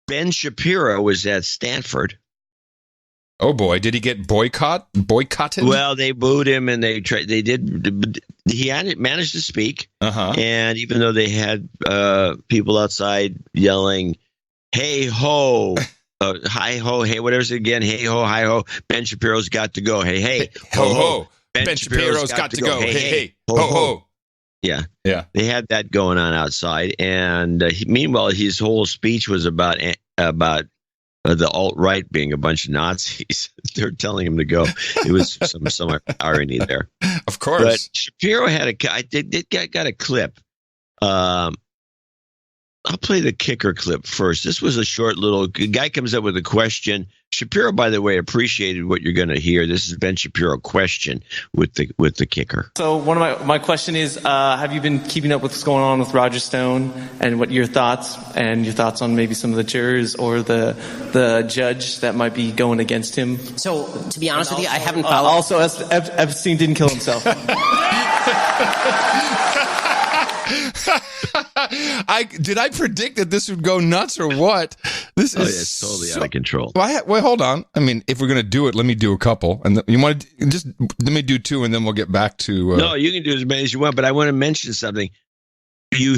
Ben Shapiro was at Stanford. Oh boy, did he get boycotted? Well, they booed him, and they did. He had managed to speak, and even though they had people outside yelling, "Hey ho, hi ho, hey whatever's it again, hey ho, hi ho, Ben Shapiro's got to go, hey ho ho, Ben Shapiro's got to go, hey ho ho." Yeah. They had that going on outside, and meanwhile, his whole speech was about the alt-right being a bunch of Nazis. They're telling him to go. It was some irony there. Of course. But Shapiro had got a clip. I'll play the kicker clip first. This was a short little guy comes up with a question. Shapiro, by the way, appreciated what you're going to hear. This is Ben Shapiro question with the kicker. So one of my question is, have you been keeping up with what's going on with Roger Stone and what your thoughts on maybe some of the jurors or the judge that might be going against him? So to be honest with you, I haven't followed. Also, Epstein didn't kill himself. Did I predict that this would go nuts or what? This is it's totally out of control. Well, hold on. I mean, if we're going to do it, let me do a couple. And you want to just let me do two, and then we'll get back to. No, you can do as many as you want, but I want to mention something. You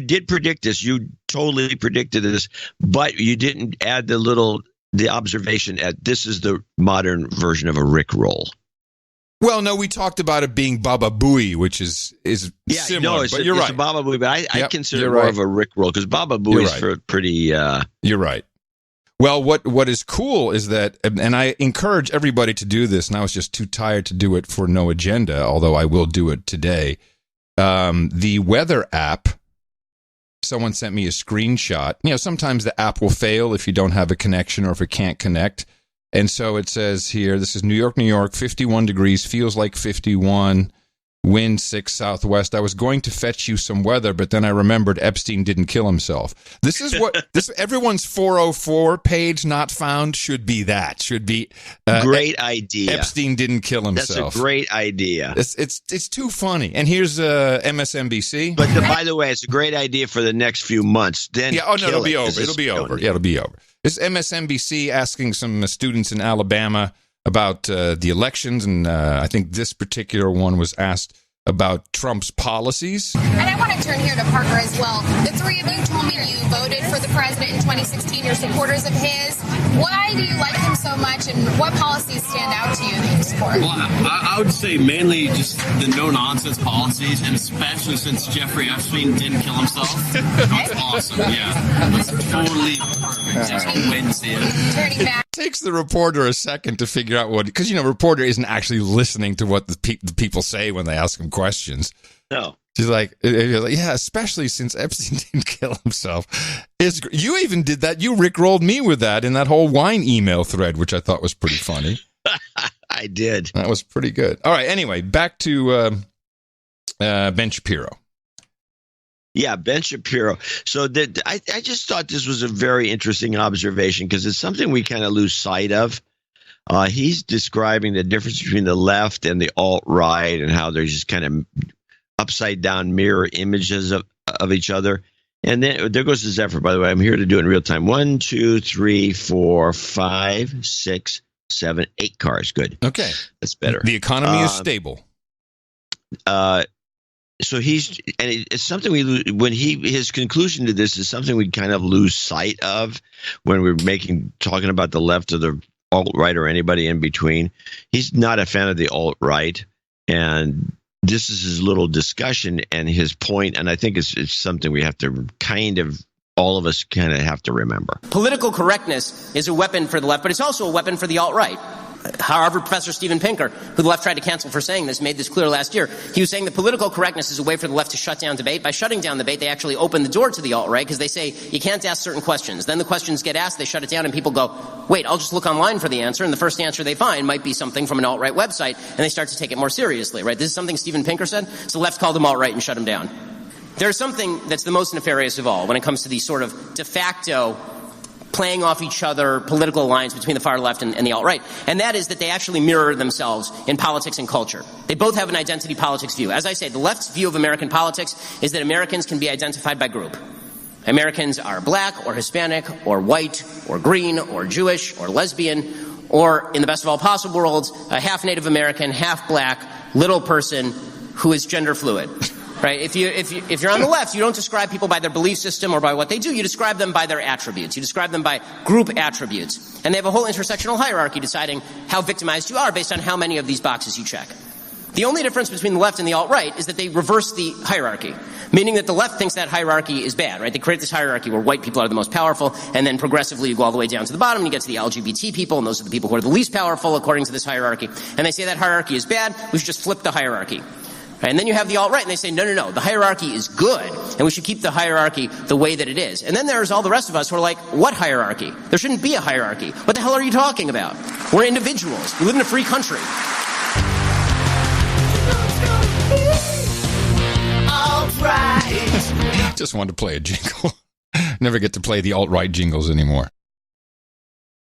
did predict this. You totally predicted this, but you didn't add the observation at this is the modern version of a Rickroll. Well, no, we talked about it being Baba Booey, which is similar. But you're right. It's a Baba Booey, but I consider it more more of a Rickroll because Baba Booey is pretty. You're right. Well, what is cool is that, and I encourage everybody to do this, and I was just too tired to do it for no agenda, although I will do it today. The weather app, someone sent me a screenshot. You know, sometimes the app will fail if you don't have a connection or if it can't connect. And so it says here, this is New York, 51 degrees, feels like 51, wind 6 southwest. I was going to fetch you some weather, but then I remembered Epstein didn't kill himself. This is what everyone's 404 page not found should be that. Should be great idea. Epstein didn't kill himself. That's a great idea. It's too funny. And here's MSNBC. But by the way, it's a great idea for the next few months. Then it'll be over. It'll be over. Yeah, it'll be over. This is MSNBC asking some students in Alabama about the elections, and I think this particular one was asked about Trump's policies. And I want to turn here to Parker as well. The three of you told me you voted for the president in 2016. You're supporters of his. Why do you like him so much, and what policies stand out to you that you support? Well, I would say mainly just the no-nonsense policies, and especially since Jeffrey Epstein didn't kill himself. That's awesome, yeah. That's totally perfect. Just wait and see it. Turning back. It takes the reporter a second to figure out what, because, reporter isn't actually listening to what the people say when they ask him questions. No. She's like, yeah, especially since Epstein didn't kill himself. You even did that. You rickrolled me with that in that whole wine email thread, which I thought was pretty funny. I did. That was pretty good. All right. Anyway, back to Ben Shapiro. Yeah, Ben Shapiro. So I just thought this was a very interesting observation because it's something we kind of lose sight of. He's describing the difference between the left and the alt-right and how they're just kind of upside-down mirror images of each other. And then there goes his effort, by the way. I'm here to do it in real time. 1, 2, 3, 4, 5, 6, 7, 8 cars. Good. Okay. That's better. The economy is stable. So it's something we lose when his conclusion to this is something we kind of lose sight of when we're talking about the left or the alt-right or anybody in between. He's not a fan of the alt-right, and this is his little discussion and his point, and I think it's something we have to all of us kind of have to remember. Political correctness is a weapon for the left, but it's also a weapon for the alt-right. Harvard professor Steven Pinker, who the left tried to cancel for saying this, made this clear last year. He was saying that political correctness is a way for the left to shut down debate. By shutting down debate, they actually open the door to the alt-right because they say you can't ask certain questions. Then the questions get asked, they shut it down, and people go, wait, I'll just look online for the answer, and the first answer they find might be something from an alt-right website, and they start to take it more seriously, right? This is something Steven Pinker said, so the left called him alt-right and shut him down. There's something that's the most nefarious of all when it comes to these sort of de facto playing off each other political lines between the far left and the alt-right. And that is that they actually mirror themselves in politics and culture. They both have an identity politics view. As I say, the left's view of American politics is that Americans can be identified by group. Americans are black or Hispanic or white or green or Jewish or lesbian or, in the best of all possible worlds, a half Native American, half black, little person who is gender fluid. Right? If you're on the left, you don't describe people by their belief system or by what they do. You describe them by their attributes. You describe them by group attributes. And they have a whole intersectional hierarchy deciding how victimized you are based on how many of these boxes you check. The only difference between the left and the alt-right is that they reverse the hierarchy, meaning that the left thinks that hierarchy is bad, right? They create this hierarchy where white people are the most powerful, and then progressively you go all the way down to the bottom and you get to the LGBT people, and those are the people who are the least powerful according to this hierarchy. And they say that hierarchy is bad, we should just flip the hierarchy. Right? And then you have the alt-right, and they say, no, the hierarchy is good, and we should keep the hierarchy the way that it is. And then there's all the rest of us who are like, what hierarchy? There shouldn't be a hierarchy. What the hell are you talking about? We're individuals. We live in a free country. Just wanted to play a jingle. Never get to play the alt-right jingles anymore.